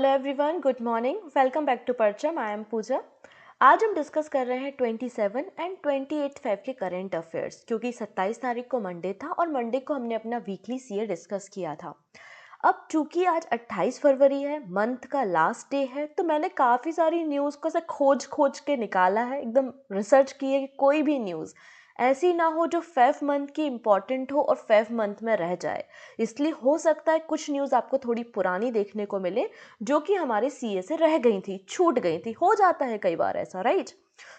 Hello everyone, good morning, welcome back to Parcham. I am Pooja. आज हम discuss कर रहे हैं 27 एंड 28 फेब के करंट अफेयर्स, क्योंकि 27 तारीख को मंडे था और मंडे को हमने अपना वीकली सीए डिस्कस किया था। अब चूंकि आज 28 फरवरी है, मंथ का लास्ट डे है, तो मैंने काफ़ी सारी न्यूज़ को से खोज खोज के निकाला है, एकदम रिसर्च की है कि कोई भी न्यूज़ ऐसी ना हो जो फेब मंथ की इम्पॉर्टेंट हो और फेब मंथ में रह जाए। इसलिए हो सकता है कुछ न्यूज़ आपको थोड़ी पुरानी देखने को मिले जो कि हमारे सीए से रह गई थी, छूट गई थी। हो जाता है कई बार ऐसा, राइट।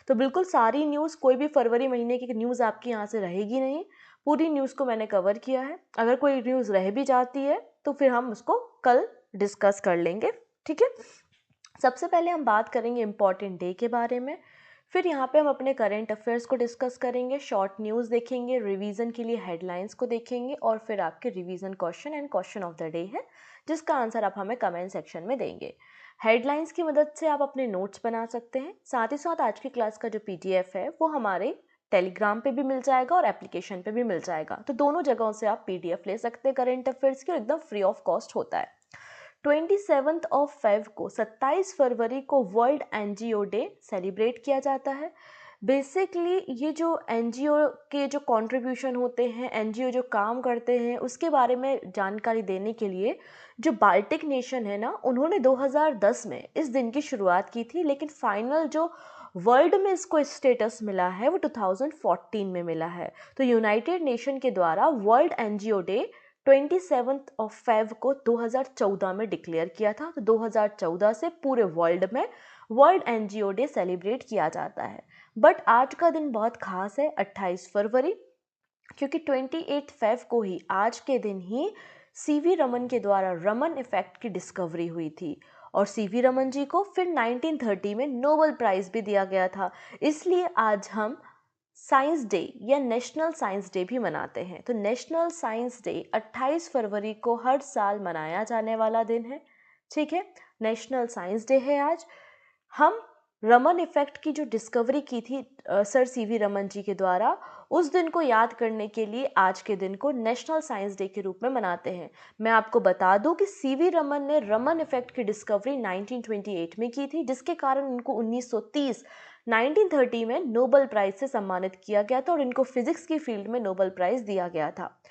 तो बिल्कुल सारी न्यूज़, कोई भी फरवरी महीने की न्यूज़ आपकी यहाँ से रहेगी नहीं। पूरी न्यूज़ को मैंने कवर किया है। अगर कोई न्यूज़ रह भी जाती है तो फिर हम उसको कल डिस्कस कर लेंगे, ठीक है। सबसे पहले हम बात करेंगे इम्पॉर्टेंट डे के बारे में, फिर यहाँ पे हम अपने करंट अफेयर्स को डिस्कस करेंगे, शॉर्ट न्यूज़ देखेंगे, रिवीजन के लिए हेडलाइंस को देखेंगे और फिर आपके revision question and question of the day है जिसका आंसर आप हमें कमेंट सेक्शन में देंगे। हेडलाइंस की मदद से आप अपने नोट्स बना सकते हैं। साथ ही साथ आज की क्लास का जो पीडीएफ है वो हमारे टेलीग्राम पे भी मिल जाएगा और एप्लीकेशन पे भी मिल जाएगा, तो दोनों जगहों से आप पीडीएफ ले सकते हैं करंट अफेयर्स की, और एकदम फ्री ऑफ कॉस्ट होता है। 27 ऑफ फेब को, 27 फरवरी को वर्ल्ड एनजीओ डे सेलिब्रेट किया जाता है। बेसिकली ये जो एनजीओ के जो कंट्रीब्यूशन होते हैं, एनजीओ जो काम करते हैं, उसके बारे में जानकारी देने के लिए जो बाल्टिक नेशन है ना, उन्होंने 2010 में इस दिन की शुरुआत की थी, लेकिन फाइनल जो वर्ल्ड में इसको स्टेटस मिला है वो 2014 में मिला है। तो यूनाइटेड नेशन के द्वारा world NGO day 27 of Feb को 2014 में डिक्लेयर किया था। तो 2014 से पूरे वर्ल्ड में वर्ल्ड एनजीओ डे सेलिब्रेट किया जाता है। बट आज का दिन बहुत खास है, 28 फरवरी, क्योंकि 28 फेब को ही, आज के दिन ही सीवी रमन के द्वारा रमन इफेक्ट की डिस्कवरी हुई थी। और सीवी रमन जी को फिर 1930 में नोबेल प्राइज भी दिया गया था। इसलिए आज हम साइंस डे या नेशनल साइंस डे भी मनाते हैं। तो नेशनल साइंस डे 28 फरवरी को हर साल मनाया जाने वाला दिन है, ठीक है। नेशनल साइंस डे है आज। हम रमन इफेक्ट की जो डिस्कवरी की थी सर सीवी रमन जी के द्वारा, उस दिन को याद करने के लिए आज के दिन को नेशनल साइंस डे के रूप में मनाते हैं। मैं आपको बता दूं कि सीवी रमन ने रमन इफेक्ट की डिस्कवरी 1928 में की थी, जिसके कारण उनको 1930 में नोबेल प्राइज से सम्मानित किया गया था और इनको फिजिक्स की फील्ड में नोबेल प्राइज दिया गया था।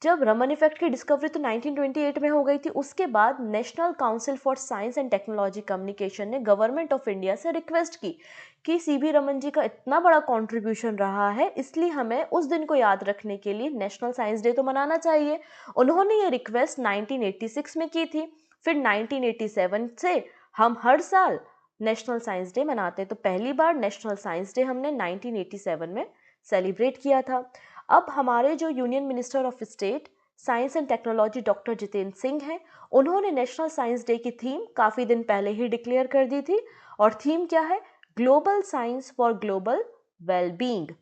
जब रमन इफेक्ट की डिस्कवरी तो 1928 में हो गई थी, उसके बाद national council for science and technology communication ने गवर्नमेंट ऑफ इंडिया से रिक्वेस्ट की कि सीवी रमन जी का इतना बड़ा कंट्रीब्यूशन रहा है, इसलिए हमें उस दिन को याद रखने के लिए नेशनल साइंस डे तो मनाना चाहिए। उन्होंने ये रिक्वेस्ट 1986 में की थी। फिर 1987 से हम हर साल नेशनल साइंस डे मनाते हैं। तो पहली बार नेशनल साइंस डे हमने 1987 में सेलिब्रेट किया था। अब हमारे जो union minister of state science and technology doctor Jitendra Singh हैं, उन्होंने नेशनल साइंस डे की थीम काफ़ी दिन पहले ही डिक्लेयर कर दी थी। और थीम क्या है? Global science for global wellbeing.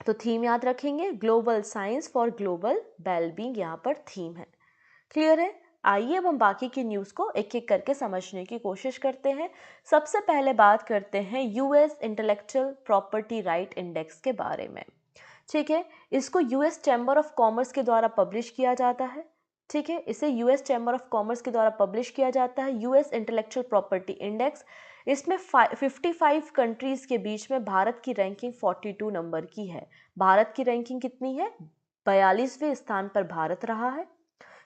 तो थीम याद रखेंगे, global science for global wellbeing यहाँ पर थीम है। क्लियर है? आइए अब हम बाकी की न्यूज़ को एक एक करके समझने की कोशिश करते हैं। सबसे पहले बात करते हैं US intellectual property right index के बारे में, ठीक है। इसको यूएस चैम्बर ऑफ कॉमर्स के द्वारा पब्लिश किया जाता है, ठीक है। इसे यूएस चैम्बर ऑफ कॉमर्स के द्वारा पब्लिश किया जाता है, यूएस इंटेलेक्चुअल प्रॉपर्टी इंडेक्स। इसमें 55 कंट्रीज के बीच में भारत की रैंकिंग 42 नंबर की है। भारत की रैंकिंग कितनी है? 42वें स्थान पर भारत रहा है,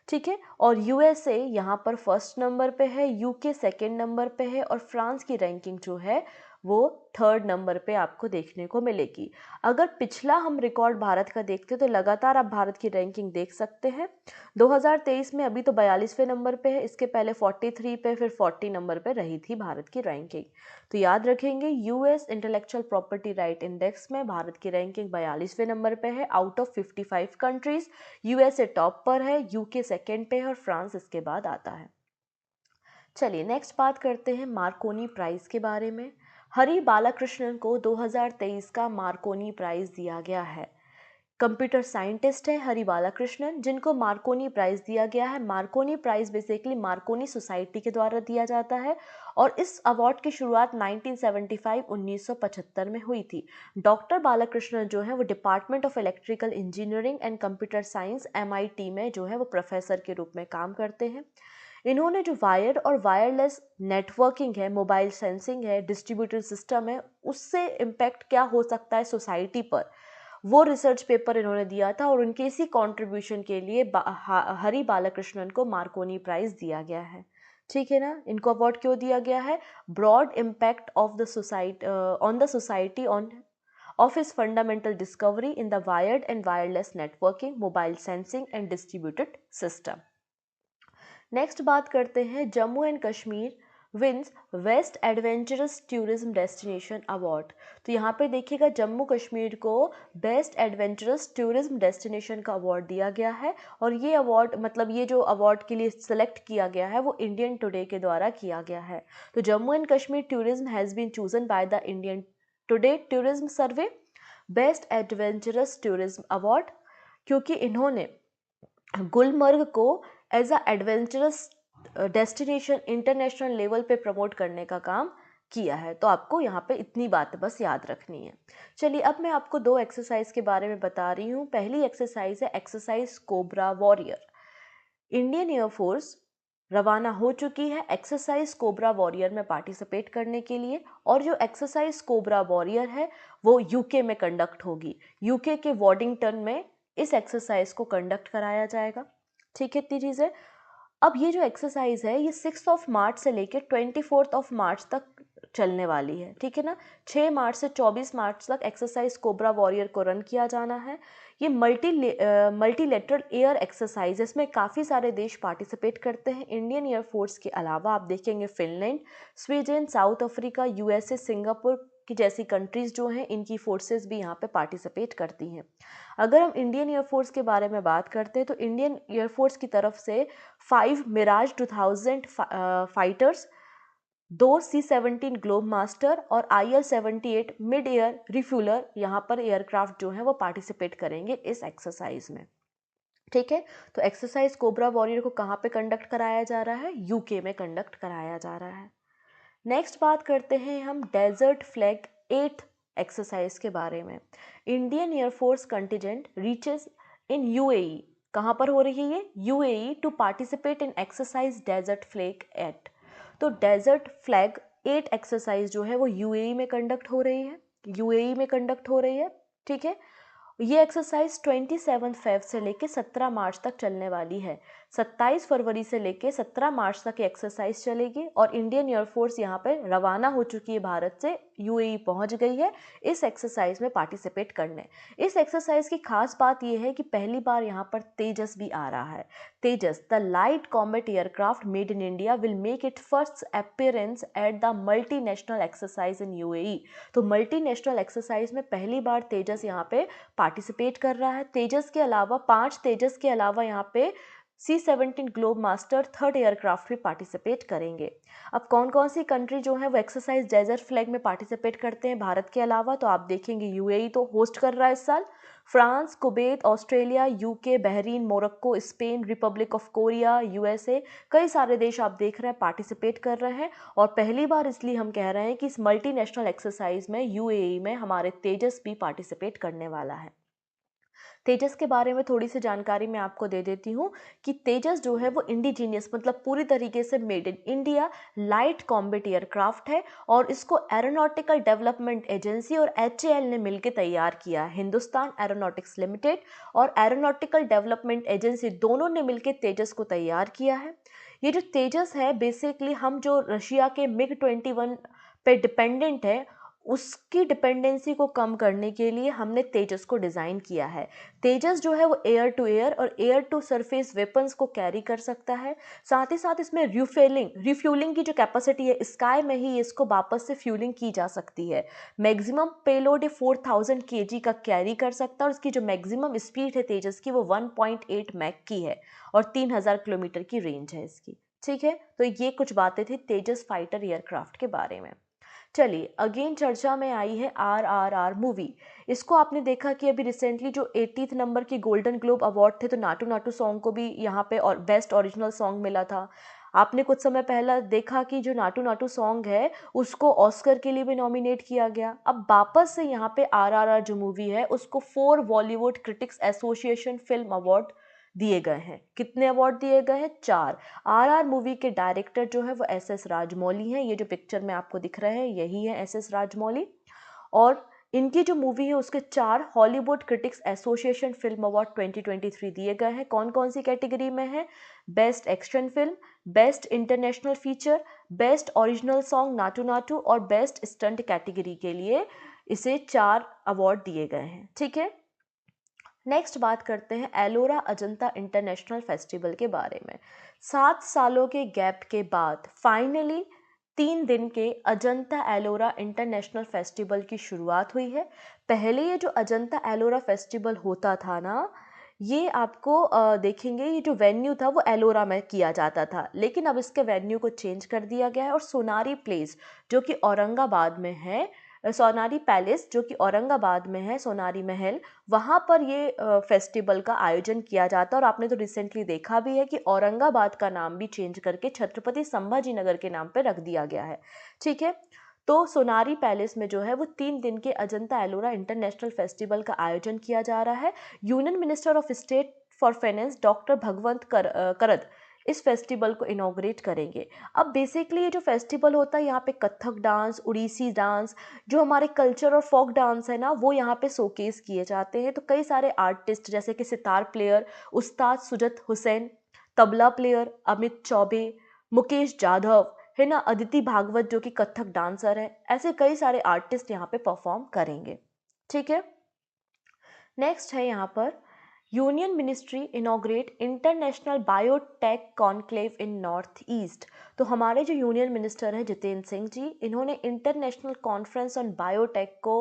ठीक है। और यूएसए यहाँ पर फर्स्ट नंबर पे है, यूके सेकंड नंबर पे है और फ्रांस की रैंकिंग जो है वो थर्ड नंबर पे आपको देखने को मिलेगी। अगर पिछला हम रिकॉर्ड भारत का देखते तो लगातार आप भारत की रैंकिंग देख सकते हैं। 2023 में अभी तो 42वें नंबर पे है, इसके पहले 43 पे, फिर 40 नंबर पे रही थी भारत की रैंकिंग। तो याद रखेंगे, US intellectual property right index में भारत की रैंकिंग 42वें नंबर पे है out of 55 countries. USA top पर है, यूके सेकेंड पे है और फ्रांस इसके बाद आता है। चलिए नेक्स्ट बात करते हैं मार्कोनी प्राइज़ के बारे में। हरि बालाकृष्णन को 2023 का मार्कोनी प्राइज़ दिया गया है। कंप्यूटर साइंटिस्ट है हरि बालाकृष्णन, जिनको मार्कोनी प्राइज़ दिया गया है। Marconi prize basically Marconi society के द्वारा दिया जाता है और इस अवार्ड की शुरुआत 1975 में हुई थी। डॉक्टर बालाकृष्णन जो है वो department of electrical engineering and computer science MIT में जो है वो प्रोफेसर के रूप में काम करते हैं। इन्होंने जो वायर्ड और वायरलेस नेटवर्किंग है, मोबाइल सेंसिंग है, डिस्ट्रीब्यूटेड सिस्टम है, उससे इम्पैक्ट क्या हो सकता है सोसाइटी पर, वो रिसर्च पेपर इन्होंने दिया था और उनके इसी कंट्रीब्यूशन के लिए हरि बालकृष्णन को मार्कोनी प्राइज दिया गया है। ठीक है ना, इनको अवार्ड क्यों दिया गया है? Broad impact of the society on the society on of his fundamental discovery in the wired and wireless networking, mobile sensing and distributed system. Next बात करते हैं Jammu and Kashmir wins best adventurous tourism destination award. तो यहाँ पे देखिएगा जम्मू कश्मीर को best adventurous tourism destination का award दिया गया है और ये अवार्ड मतलब ये जो अवार्ड के लिए सेलेक्ट किया गया है वो इंडियन टुडे के द्वारा किया गया है। तो Jammu and Kashmir tourism has been chosen by the Indian today tourism survey best adventurous tourism award, क्योंकि इन्होंने गुलमर्ग को as a adventurous destination international level पे प्रमोट करने का काम किया है। तो आपको यहाँ पे इतनी बात बस याद रखनी है। चलिए अब मैं आपको दो एक्सरसाइज के बारे में बता रही हूँ। पहली एक्सरसाइज है exercise cobra warrior. Indian air force रवाना हो चुकी है एक्सरसाइज कोबरा वॉरियर में पार्टिसिपेट करने के लिए और जो एक्सरसाइज कोबरा वॉरियर है वो यूके में कंडक्ट होगी। यूके के वॉडिंगटन में इस एक्सरसाइज को कंडक्ट कराया जाएगा। ठीक है, इतनी चीज़ें। अब ये जो एक्सरसाइज है ये 6 मार्च से लेकर 24 मार्च तक चलने वाली है। ठीक है ना, 6 मार्च से 24 मार्च तक एक्सरसाइज कोबरा वॉरियर को रन किया जाना है। ये मल्टीलेटरल एयर एक्सरसाइज, इसमें काफ़ी सारे देश पार्टिसिपेट करते हैं। इंडियन एयरफोर्स के अलावा आप देखेंगे Finland, Sweden, south Africa, USA, Singapore की जैसी कंट्रीज़ जो हैं इनकी फोर्सेस भी यहाँ पे पार्टिसिपेट करती हैं। अगर हम इंडियन एयरफोर्स के बारे में बात करते हैं तो इंडियन एयरफोर्स की तरफ से 5 Miraj 2000 fighters, 2 C-17 globe master और IL-78 मिड एयर रिफ्यूलर यहाँ पर एयरक्राफ्ट जो हैं वो पार्टिसिपेट करेंगे इस एक्सरसाइज में। ठीक है, तो एक्सरसाइज कोबरा वॉरियर को कहाँ पे कंडक्ट कराया जा रहा है? यूके में कंडक्ट कराया जा रहा है। नेक्स्ट बात करते हैं हम डेजर्ट फ्लैग 8th एक्सरसाइज के बारे में। Indian air force contingent reaches in UAE, कहाँ पर हो रही है ये? UAE to participate in exercise desert flag 8। तो डेजर्ट फ्लैग 8 एक्सरसाइज जो है वो यूएई में कंडक्ट हो रही है, यूएई में कंडक्ट हो रही है। ठीक है, ये एक्सरसाइज 27 फेब से लेके 17 मार्च तक चलने वाली है। 27 फरवरी से लेके 17 मार्च तक ये एक्सरसाइज चलेगी और इंडियन एयरफोर्स यहाँ पे रवाना हो चुकी है, भारत से यूएई पहुँच गई है इस एक्सरसाइज में पार्टिसिपेट करने। इस एक्सरसाइज की खास बात यह है कि पहली बार यहाँ पर तेजस भी आ रहा है। Tejas the light combat aircraft made in India will make it first appearance at the multinational exercise in UAE. तो मल्टी नेशनल एक्सरसाइज में पहली बार तेजस यहाँ पे पार्टिसिपेट कर रहा है। तेजस के अलावा 5 तेजस के अलावा यहाँ पे C-17 globe master 3rd aircraft भी पार्टिसिपेट करेंगे। अब कौन कौन सी कंट्री जो है वो एक्सरसाइज डेजर्ट फ्लैग में पार्टिसिपेट करते हैं भारत के अलावा? तो आप देखेंगे यूएई तो होस्ट कर रहा है इस साल, France, Kuwait, Australia, UK, Bahrain, Morocco, Spain, Republic of Korea, USA, कई सारे देश आप देख रहे हैं पार्टिसिपेट कर रहे हैं। और पहली बार इसलिए हम कह रहे हैं कि इस मल्टीनेशनल एक्सरसाइज में यूएई में हमारे तेजस भी पार्टिसिपेट करने वाला है। तेजस के बारे में थोड़ी सी जानकारी मैं आपको दे देती हूँ कि तेजस जो है वो इंडिजीनियस मतलब पूरी तरीके से made in India light combat aircraft है और इसको एरोनॉटिकल डेवलपमेंट एजेंसी और HAL ने मिलकर तैयार किया है। हिंदुस्तान एरोनॉटिक्स लिमिटेड और एरोनॉटिकल डेवलपमेंट एजेंसी दोनों ने मिलकर तेजस को तैयार किया है। ये जो तेजस है बेसिकली हम जो रशिया के MiG-21 पे डिपेंडेंट है उसकी डिपेंडेंसी को कम करने के लिए हमने तेजस को डिज़ाइन किया है। तेजस जो है वो एयर टू एयर और एयर टू सरफेस वेपन्स को कैरी कर सकता है। साथ ही साथ इसमें रिफ्यूलिंग की जो कैपेसिटी है स्काई में ही इसको वापस से फ्यूलिंग की जा सकती है। मैक्सिमम पेलोड 4000 kg का कैरी कर सकता है और इसकी जो मैक्सिमम स्पीड है तेजस की वो 1.8 मैक की है और 3000 किलोमीटर की रेंज है इसकी। ठीक है, तो ये कुछ बातें थी तेजस फाइटर एयरक्राफ्ट के बारे में। चलिए अगेन चर्चा में आई है RRR मूवी। इसको आपने देखा कि अभी रिसेंटली जो 80th नंबर की गोल्डन ग्लोब अवार्ड थे तो नाटू नाटू सॉन्ग को भी यहाँ पे और बेस्ट ओरिजिनल सॉन्ग मिला था। आपने कुछ समय पहला देखा कि जो नाटू नाटू सॉन्ग है उसको ऑस्कर के लिए भी नॉमिनेट किया गया। अब वापस से यहाँ पे RRR जो मूवी है उसको 4 Bollywood critics association film award दिए गए हैं। कितने अवार्ड दिए गए हैं? 4। RR मूवी के डायरेक्टर जो है वो SS राजमौली हैं। ये जो पिक्चर में आपको दिख रहे हैं यही है SS राजमौली। और इनकी जो मूवी है उसके 4 Hollywood critics association film award 2023 दिए गए हैं। कौन कौन सी कैटेगरी में है? Best action film, best international feature, best original song Naatu Naatu और बेस्ट स्टंट कैटेगरी के लिए इसे 4 अवार्ड दिए गए हैं। ठीक है, नेक्स्ट बात करते हैं एलोरा अजंता इंटरनेशनल फेस्टिवल के बारे में। 7 सालों के गैप के बाद फाइनली 3 दिन के अजंता एलोरा इंटरनेशनल फेस्टिवल की शुरुआत हुई है। पहले ये जो अजंता एलोरा फेस्टिवल होता था ना, ये आपको देखेंगे ये जो वेन्यू था वो एलोरा में किया जाता था, लेकिन अब इसके वेन्यू को चेंज कर दिया गया है और सोनारी प्लेस जो कि औरंगाबाद में है, सोनारी पैलेस जो कि औरंगाबाद में है, सोनारी महल, वहाँ पर ये फेस्टिवल का आयोजन किया जाता है। और आपने तो रिसेंटली देखा भी है कि औरंगाबाद का नाम भी चेंज करके छत्रपति संभाजी नगर के नाम पे रख दिया गया है। ठीक है, तो सोनारी पैलेस में जो है वो 3 दिन के अजंता एलोरा इंटरनेशनल फेस्टिवल का आयोजन किया जा रहा है। Union minister of state for finance doctor Bhagwant Karad इस फेस्टिवल को इनॉग्रेट करेंगे। अब बेसिकली ये जो फेस्टिवल होता है यहाँ पे कथक डांस, उड़ीसी डांस, जो हमारे कल्चर और फोक डांस है ना, वो यहाँ पे शोकेस किए जाते हैं। तो कई सारे आर्टिस्ट जैसे कि सितार प्लेयर उस्ताद सुजत हुसैन, तबला प्लेयर अमित चौबे, मुकेश जाधव है ना, अदिति भागवत जो कि कथक डांसर है, ऐसे कई सारे आर्टिस्ट यहाँ पे परफॉर्म करेंगे। ठीक है, नेक्स्ट है यहाँ पर union ministry inaugurate international biotech conclave in North East. तो हमारे जो यूनियन मिनिस्टर हैं जितेंद्र सिंह जी, इन्होंने इंटरनेशनल कॉन्फ्रेंस ऑन बायोटेक को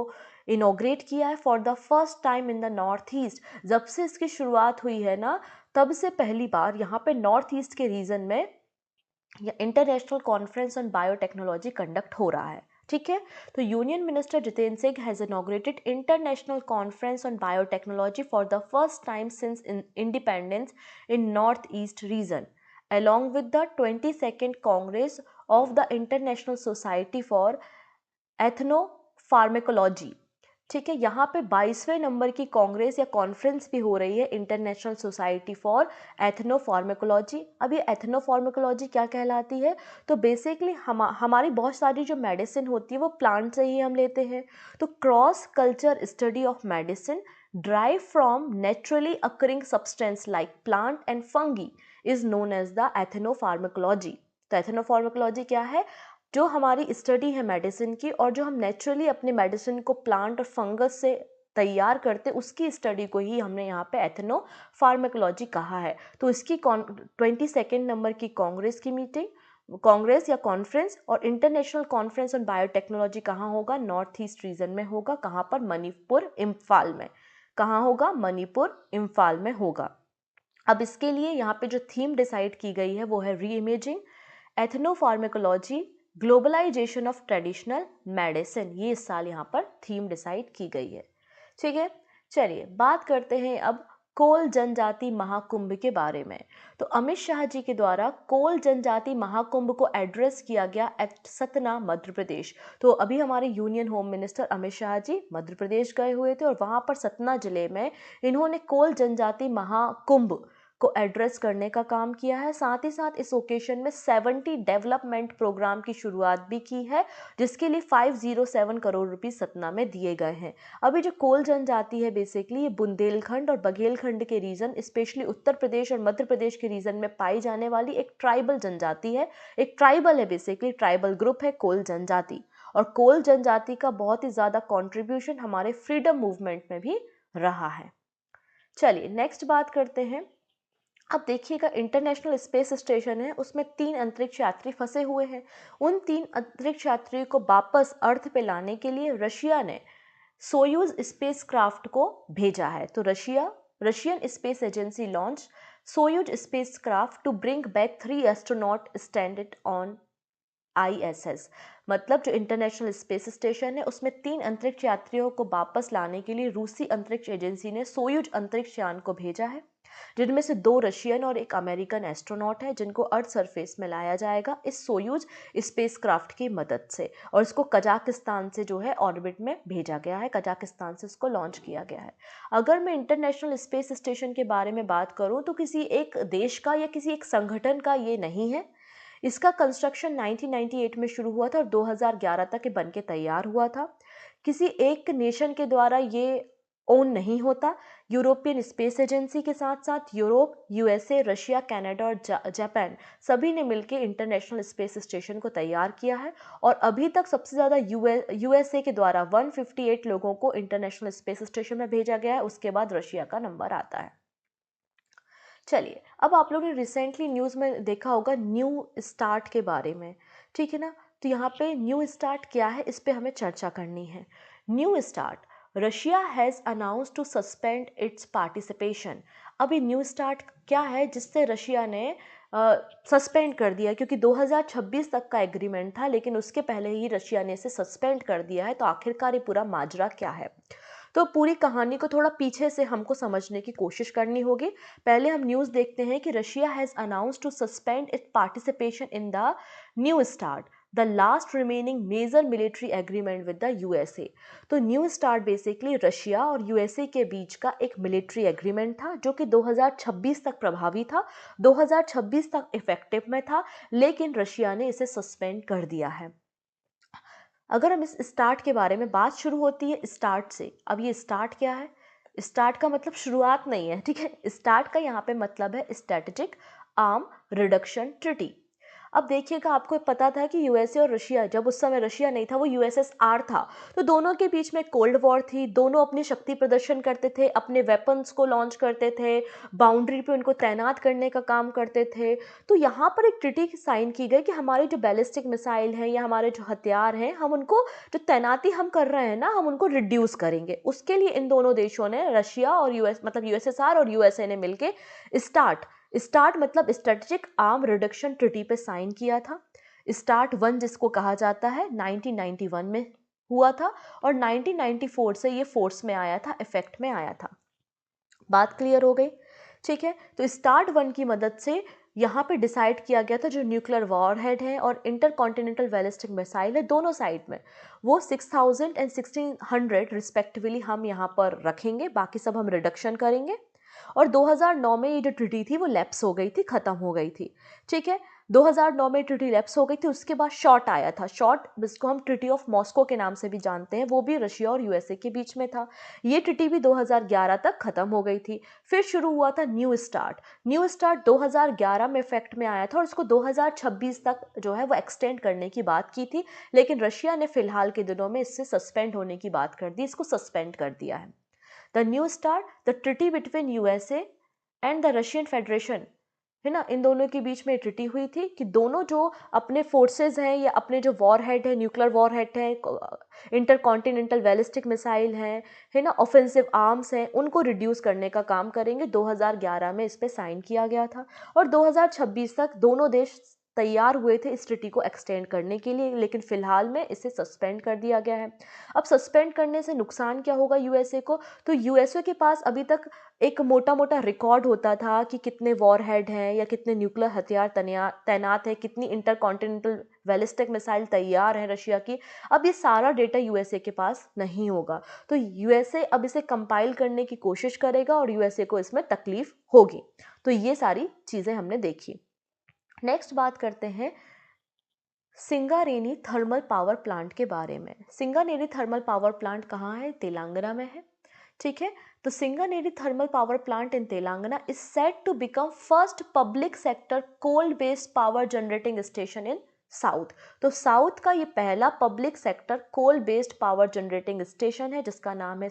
इनॉग्रेट किया है for the first time in the north east. जब से इसकी शुरुआत हुई है ना, तब से पहली बार यहाँ पे नॉर्थ ईस्ट के रीजन में international conference on biotechnology conduct हो रहा है। ठीक है, तो union minister Jitendra Singh has inaugurated international conference on biotechnology for the first time since independence in North east region along with the 22nd Congress of the International Society for Ethnopharmacology। ठीक है, यहाँ पे 22वें नंबर की कांग्रेस या कॉन्फ्रेंस भी हो रही है इंटरनेशनल सोसाइटी फॉर एथनोफार्मेकोलॉजी। अब ये एथनोफार्मेकोलॉजी क्या कहलाती है? तो बेसिकली हमारी बहुत सारी जो मेडिसिन होती है वो प्लांट से ही हम लेते हैं। तो cross culture study of medicine drive from naturally occurring substance like plant and fungi is known as the ethnopharmacology. तो एथनोफार्मेकोलॉजी क्या है? जो हमारी स्टडी है मेडिसिन की और जो हम नेचुरली अपने मेडिसिन को प्लांट और फंगस से तैयार करते, उसकी स्टडी को ही हमने यहाँ पे एथनो फार्मेकोलॉजी कहा है। तो इसकी 22nd नंबर की कांग्रेस की मीटिंग, कांग्रेस या कॉन्फ्रेंस और इंटरनेशनल कॉन्फ्रेंस ऑन बायोटेक्नोलॉजी कहाँ होगा? नॉर्थ ईस्ट रीजन में होगा। कहाँ पर? मणिपुर इम्फाल में। कहाँ होगा? मणिपुर इम्फाल में होगा। अब इसके लिए यहाँ पे जो थीम डिसाइड की गई है वो है re imaging, ethnopharmacology, globalisation of traditional medicine. ये इस साल यहाँ पर थीम डिसाइड की गई है। ठीक है, चलिए बात करते हैं अब कोल जनजाति महाकुंभ के बारे में। तो अमित शाह जी के द्वारा कोल जनजाति महाकुंभ को एड्रेस किया गया एट सतना मध्य प्रदेश। तो अभी हमारे union home minister Amit Shah ji Madhya Pradesh गए हुए थे और वहाँ पर सतना जिले में इन्होंने कोल जनजाति महाकुंभ को एड्रेस करने का काम किया है। साथ ही साथ इस ओकेशन में 70 डेवलपमेंट प्रोग्राम की शुरुआत भी की है, जिसके लिए 507 करोड़ रुपीस सतना में दिए गए हैं। अभी जो कोल जनजाति है बेसिकली ये बुंदेलखंड और बघेलखंड के रीजन, स्पेशली उत्तर प्रदेश और मध्य प्रदेश के रीजन में पाई जाने वाली एक ट्राइबल जनजाति है। एक ट्राइबल है, बेसिकली ट्राइबल ग्रुप है कोल जनजाति। और कोल जनजाति का बहुत ही ज़्यादा कॉन्ट्रीब्यूशन हमारे फ्रीडम मूवमेंट में भी रहा है। चलिए नेक्स्ट बात करते हैं। अब देखिएगा, इंटरनेशनल स्पेस स्टेशन है, उसमें 3 अंतरिक्ष यात्री फंसे हुए हैं। उन 3 अंतरिक्ष यात्रियों को वापस अर्थ पे लाने के लिए रशिया ने सोयूज स्पेस क्राफ्ट को भेजा है। तो Russian space agency launch Soyuz spacecraft to bring back 3 astronaut standard on ISS। मतलब जो इंटरनेशनल स्पेस स्टेशन है उसमें 3 अंतरिक्ष यात्रियों को वापस लाने के लिए रूसी अंतरिक्ष एजेंसी ने सोयूज अंतरिक्ष यान को भेजा है। जिनमें से 2 रशियन और एक अमेरिकन एस्ट्रोनॉट है जिनको अर्थ सरफेस में लाया जाएगा इस सोयूज स्पेसक्राफ्ट की मदद से, और इसको कजाकिस्तान से जो है ऑर्बिट में भेजा गया है, कजाकिस्तान से इसको लॉन्च किया गया है। अगर मैं इंटरनेशनल स्पेस स्टेशन के बारे में बात करूं तो किसी एक देश का या किसी एक संगठन का ये नहीं है। इसका कंस्ट्रक्शन 1998 में शुरू हुआ था और 2011 तक ये बन के तैयार हुआ था। किसी एक नेशन के द्वारा ये ओन नहीं होता। यूरोपियन स्पेस एजेंसी के साथ साथ यूरोप, यूएसए, रशिया, कनाडा और जापान सभी ने मिलकर इंटरनेशनल स्पेस स्टेशन को तैयार किया है, और अभी तक सबसे ज़्यादा यूएसए के द्वारा 158 लोगों को इंटरनेशनल स्पेस स्टेशन में भेजा गया है। उसके बाद रशिया का नंबर आता है। चलिए, अब आप लोगों ने रिसेंटली न्यूज़ में देखा होगा न्यू स्टार्ट के बारे में, ठीक है ना। तो यहाँ पे न्यू स्टार्ट क्या है, इस पे हमें चर्चा करनी है। New start, Russia has announce to suspend its participation. अब ये न्यू स्टार्ट क्या है जिससे रशिया ने सस्पेंड कर दिया, क्योंकि 2026 तक का एग्रीमेंट था लेकिन उसके पहले ही रशिया ने इसे सस्पेंड कर दिया है। तो आखिरकार ये पूरा माजरा क्या है, तो पूरी कहानी को थोड़ा पीछे से हमको समझने की कोशिश करनी होगी। पहले हम न्यूज़ देखते हैं कि Russia has announce to suspend its participation in the new start, the last remaining major military agreement with the USA. तो न्यू स्टार्ट बेसिकली रशिया और यूएसए के बीच का एक मिलिट्री एग्रीमेंट था जो कि 2026 तक प्रभावी था, 2026 तक इफेक्टिव में था, लेकिन रशिया ने इसे सस्पेंड कर दिया है। अगर हम इस स्टार्ट के बारे में, बात शुरू होती है स्टार्ट से। अब ये स्टार्ट क्या है, स्टार्ट का मतलब शुरुआत नहीं है, ठीक है। स्टार्ट का यहाँ पे मतलब है स्ट्रेटेजिक आर्म रिडक्शन ट्रीटी। अब देखिएगा, आपको पता था कि यूएसए और रशिया, जब उस समय रशिया नहीं था वो यूएसएसआर था, तो दोनों के बीच में कोल्ड वॉर थी। दोनों अपनी शक्ति प्रदर्शन करते थे, अपने वेपन्स को लॉन्च करते थे, बाउंड्री पे उनको तैनात करने का काम करते थे। तो यहाँ पर एक ट्रीटी साइन की गई कि हमारी जो बैलिस्टिक मिसाइल हैं या हमारे जो हथियार हैं, हम उनको, जो तैनाती हम कर रहे हैं ना, हम उनको रिड्यूस करेंगे। उसके लिए इन दोनों देशों ने, रशिया और यूएस मतलब यूएसएसआर और यूएसए ने मिलकर स्टार्ट मतलब स्ट्रेटेजिक आर्म रिडक्शन ट्रीटी पे साइन किया था। स्टार्ट 1 जिसको कहा जाता है 1991 में हुआ था, और 1994 से ये फोर्स में आया था, इफेक्ट में आया था। बात क्लियर हो गई, ठीक है। तो स्टार्ट 1 की मदद से यहाँ पे डिसाइड किया गया था जो न्यूक्लियर वॉरहेड है और इंटरकॉन्टिनेंटल बैलिस्टिक मिसाइल है दोनों साइड में, वो 6000 एंड 1600 रिस्पेक्टिवली हम यहाँ पर रखेंगे, बाकी सब हम रिडक्शन करेंगे। और 2009 में ये जो ट्रीटी थी वो लैप्स हो गई थी, ख़त्म हो गई थी, ठीक है। 2009 में ट्रीटी लैप्स हो गई थी। उसके बाद शॉर्ट आया था, शॉर्ट जिसको हम ट्रीटी ऑफ मॉस्को के नाम से भी जानते हैं, वो भी रशिया और यूएसए के बीच में था। ये ट्रीटी भी 2011 तक ख़त्म हो गई थी। फिर शुरू हुआ था न्यू स्टार्ट। न्यू स्टार्ट 2011 में इफेक्ट में आया था और इसको 2026 तक जो है वो एक्सटेंड करने की बात की थी, लेकिन रशिया ने फिलहाल के दिनों में इससे सस्पेंड होने की बात कर दी, इसको सस्पेंड कर दिया है। The new start, the treaty between USA and the Russian federation, है ना, इन दोनों के बीच में ट्रीटी हुई थी कि दोनों जो अपने फोर्सेज हैं या अपने जो वॉरहेड है, न्यूक्लियर वॉरहेड है, इंटरकॉन्टिनेंटल बैलिस्टिक मिसाइल हैं, है ना, ऑफेंसिव आर्म्स हैं, उनको रिड्यूस करने का काम करेंगे। 2011 में इस पे साइन किया गया था और 2026 तक दोनों देश तैयार हुए थे इस ट्रीटी को एक्सटेंड करने के लिए, लेकिन फिलहाल में इसे सस्पेंड कर दिया गया है। अब सस्पेंड करने से नुकसान क्या होगा यूएसए को, तो यूएसए के पास अभी तक एक मोटा मोटा रिकॉर्ड होता था कि कितने वॉरहेड हैं या कितने न्यूक्लियर हथियार तैनात है, कितनी इंटरकॉन्टिनेंटल बैलिस्टिक मिसाइल तैयार है रशिया की। अब ये सारा डेटा यूएसए के पास नहीं होगा, तो यूएसए अब इसे कंपाइल करने की कोशिश करेगा और यूएसए को इसमें तकलीफ होगी। तो ये सारी चीज़ें हमने देखी। नेक्स्ट बात करते हैं सिंगारेनी थर्मल पावर प्लांट के बारे में। सिंगारेनी थर्मल पावर प्लांट कहाँ है, तेलंगाना में है, ठीक है। तो Singareni thermal power plant in Telangana is set to become first public sector coal based power generating station in south. तो साउथ का ये पहला public sector coal based power generating station है जिसका नाम है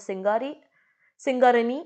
सिंगारेनी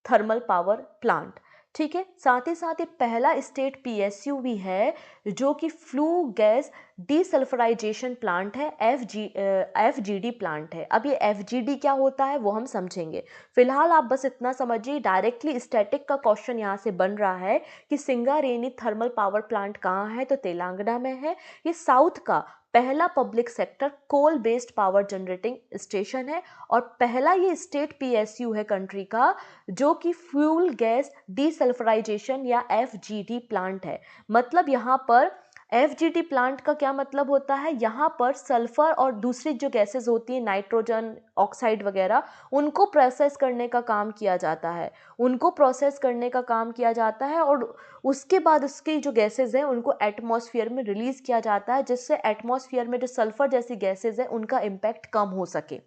थर्मल पावर प्लांट, ठीक है। साथ ही साथ ये पहला स्टेट पीएसयू भी है जो कि फ्लू गैस डीसल्फराइजेशन प्लांट है, एफजीडी प्लांट है। अब ये एफजीडी क्या होता है वो हम समझेंगे, फिलहाल आप बस इतना समझिए। डायरेक्टली स्टैटिक का क्वेश्चन यहाँ से बन रहा है कि सिंगारेनी थर्मल पावर प्लांट कहाँ है, तो तेलंगाना में है। ये साउथ का पहला public sector coal based power generating station है और पहला ये स्टेट पीएसयू है कंट्री का जो कि फ्यूल गैस डीसल्फराइजेशन या एफजीडी प्लांट है। मतलब यहाँ पर एफजीडी प्लांट का क्या मतलब होता है, यहाँ पर सल्फर और दूसरी जो गैसेस होती हैं नाइट्रोजन ऑक्साइड वगैरह, उनको प्रोसेस करने का काम किया जाता है, उनको प्रोसेस करने का काम किया जाता है और उसके बाद उसकी जो गैसेज हैं उनको एटमॉस्फेयर में रिलीज किया जाता है, जिससे एटमॉस्फेयर में जो सल्फर जैसी गैसेज हैं उनका इम्पैक्ट कम हो सके।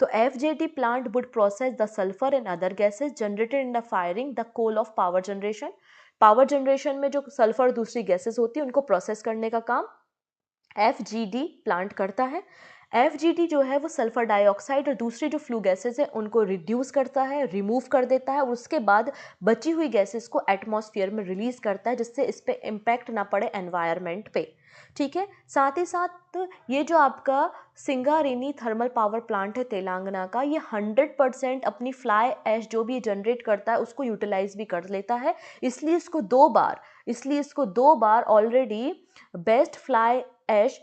तो FGD plant would process the sulphur and other gases generated in the firing the coal of power generation. Power generation में जो सल्फर दूसरी गैसेज होती है उनको प्रोसेस करने का काम एफजीडी प्लांट करता है। एफजीडी जो है वो सल्फर डाइऑक्साइड और दूसरी जो फ्लू गैसेज है उनको रिड्यूस करता है, रिमूव कर देता है और उसके बाद बची हुई गैसेज को एटमॉस्फेयर में रिलीज करता है, जिससे इस पे इम्पैक्ट ना पड़े एनवायरनमेंट पे। ठीक है, साथ ही साथ ये जो आपका सिंगारेनी थर्मल पावर प्लांट है तेलंगाना का, ये 100% अपनी फ्लाई ऐश जो भी जनरेट करता है उसको यूटिलाइज भी कर लेता है। इसलिए इसको दो बार already best fly ash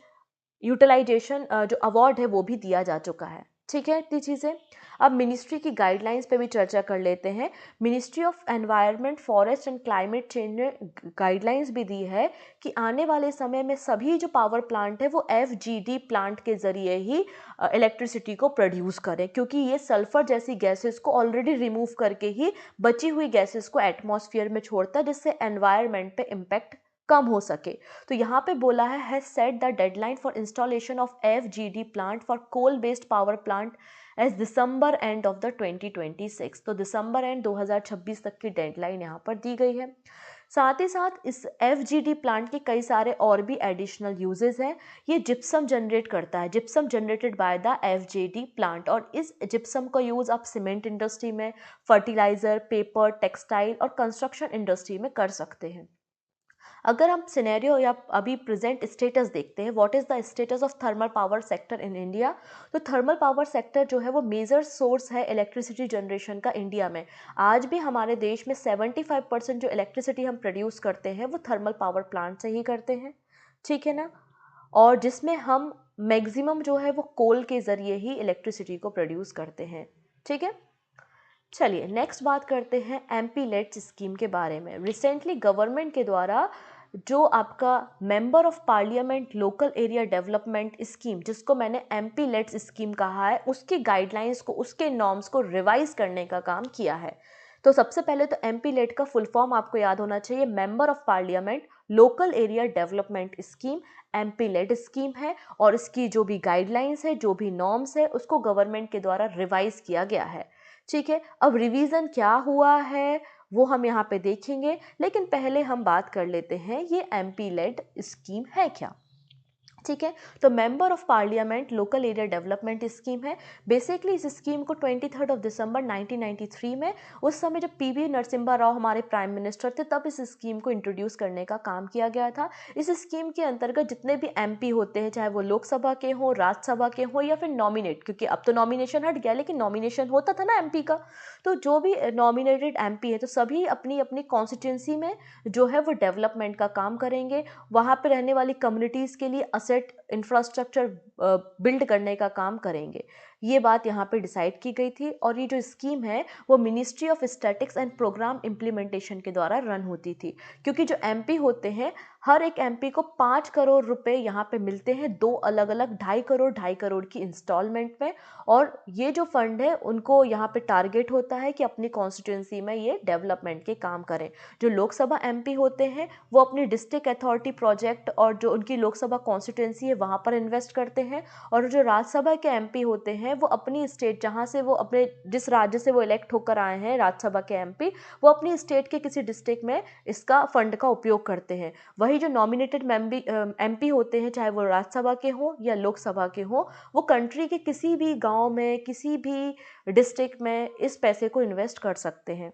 utilisation जो अवार्ड है वो भी दिया जा चुका है। ठीक है, इतनी चीज़ें। अब मिनिस्ट्री की गाइडलाइंस पे भी चर्चा कर लेते हैं। Ministry of environment forest and climate change ने गाइडलाइंस भी दी है कि आने वाले समय में सभी जो पावर प्लांट है वो एफजीडी प्लांट के ज़रिए ही इलेक्ट्रिसिटी को प्रोड्यूस करें, क्योंकि ये सल्फर जैसी गैसेस को ऑलरेडी रिमूव करके ही बची हुई गैसेस को एटमॉस्फेयर में छोड़ता है, जिससे एनवायरनमेंट पे इम्पैक्ट कम हो सके। तो यहाँ पे बोला है has set the deadline for installation of FGD plant for coal based power plant as December end of the 2026। तो दिसंबर एंड 2026 तक की डेडलाइन यहाँ पर दी गई है। साथ ही साथ इस एफजीडी प्लांट के कई सारे और भी एडिशनल यूजेस हैं। ये जिप्सम जनरेट करता है, gypsum generated by the FGD plant, और इस जिप्सम का यूज़ आप सीमेंट इंडस्ट्री में, फर्टिलाइज़र, पेपर, टेक्सटाइल और कंस्ट्रक्शन इंडस्ट्री में कर सकते हैं। अगर हम सिनेरियो या अभी प्रेजेंट स्टेटस देखते हैं, what is the status of thermal power sector in India, तो थर्मल पावर सेक्टर जो है वो मेजर सोर्स है इलेक्ट्रिसिटी जनरेशन का इंडिया में। आज भी हमारे देश में 75% जो इलेक्ट्रिसिटी हम प्रोड्यूस करते हैं वो थर्मल पावर प्लांट से ही करते हैं। ठीक है ना, और जिसमें हम मैक्सिमम जो है वो कोल के ज़रिए ही इलेक्ट्रिसिटी को प्रोड्यूस करते हैं। ठीक है, चलिए नेक्स्ट बात करते हैं एमपी लेट्स स्कीम के बारे में। रिसेंटली गवर्नमेंट के द्वारा जो आपका member of parliament local area development scheme, जिसको मैंने एमपी लेट्स स्कीम कहा है, उसकी गाइडलाइंस को, उसके नॉर्म्स को रिवाइज करने का काम किया है। तो सबसे पहले तो एमपी लेट का फुल फॉर्म आपको याद होना चाहिए, member of parliament local area development scheme MP LAD scheme है, और इसकी जो भी गाइडलाइंस है, जो भी नॉर्म्स है, उसको गवर्नमेंट के द्वारा रिवाइज किया गया है। ठीक है, अब रिवीजन क्या हुआ है वो हम यहाँ पे देखेंगे, लेकिन पहले हम बात कर लेते हैं ये एमपी लेड स्कीम है क्या। ठीक है, तो member of parliament local area development scheme है। बेसिकली इस स्कीम को 23 दिसंबर 1993 में, उस समय जब पीवी नरसिम्हा राव हमारे प्राइम मिनिस्टर थे, तब इस स्कीम को इंट्रोड्यूस करने का काम किया गया था। इस स्कीम के अंतर्गत जितने भी एमपी होते हैं, चाहे वो लोकसभा के हों, राज्यसभा के हों या फिर नॉमिनेट, क्योंकि अब तो नॉमिनेशन हट गया, लेकिन नॉमिनेशन होता था ना एमपी का, तो जो भी नॉमिनेटेड एमपी है तो सभी अपनी अपनी कॉन्स्टिट्यूंसी में जो है वो डेवलपमेंट का काम करेंगे, वहाँ पे रहने वाली कम्युनिटीज़ के लिए असेट इंफ्रास्ट्रक्चर बिल्ड करने का काम करेंगे। ये बात यहाँ पे डिसाइड की गई थी, और ये जो स्कीम है वो ministry of statistics and programme implementation के द्वारा रन होती थी, क्योंकि जो एमपी होते हैं, हर एक एमपी को 5 करोड़ रुपए यहाँ पे मिलते हैं, दो अलग अलग 2.5 करोड़ की इंस्टॉलमेंट में, और ये जो फंड है उनको यहाँ पे टारगेट होता है कि अपनी कॉन्स्टिट्यूंसी में ये डेवलपमेंट के काम करें। जो लोकसभा एमपी होते हैं वो अपनी डिस्ट्रिक्ट अथॉरिटी प्रोजेक्ट और जो उनकी लोकसभा कॉन्स्टिट्यूंसी है वहाँ पर इन्वेस्ट करते हैं, और जो राज्यसभा के एमपी होते हैं वो अपनी स्टेट, जहाँ से वो अपने जिस राज्य से वो इलेक्ट होकर आए हैं राज्यसभा के एमपी, वो अपनी स्टेट के किसी डिस्ट्रिक्ट में इसका फंड का उपयोग करते हैं। वही जो नॉमिनेटेड एमपी होते हैं, चाहे वो राज्यसभा के हों या लोकसभा के हों, वो कंट्री के किसी भी गांव में, किसी भी डिस्ट्रिक्ट में इस पैसे को इन्वेस्ट कर सकते हैं।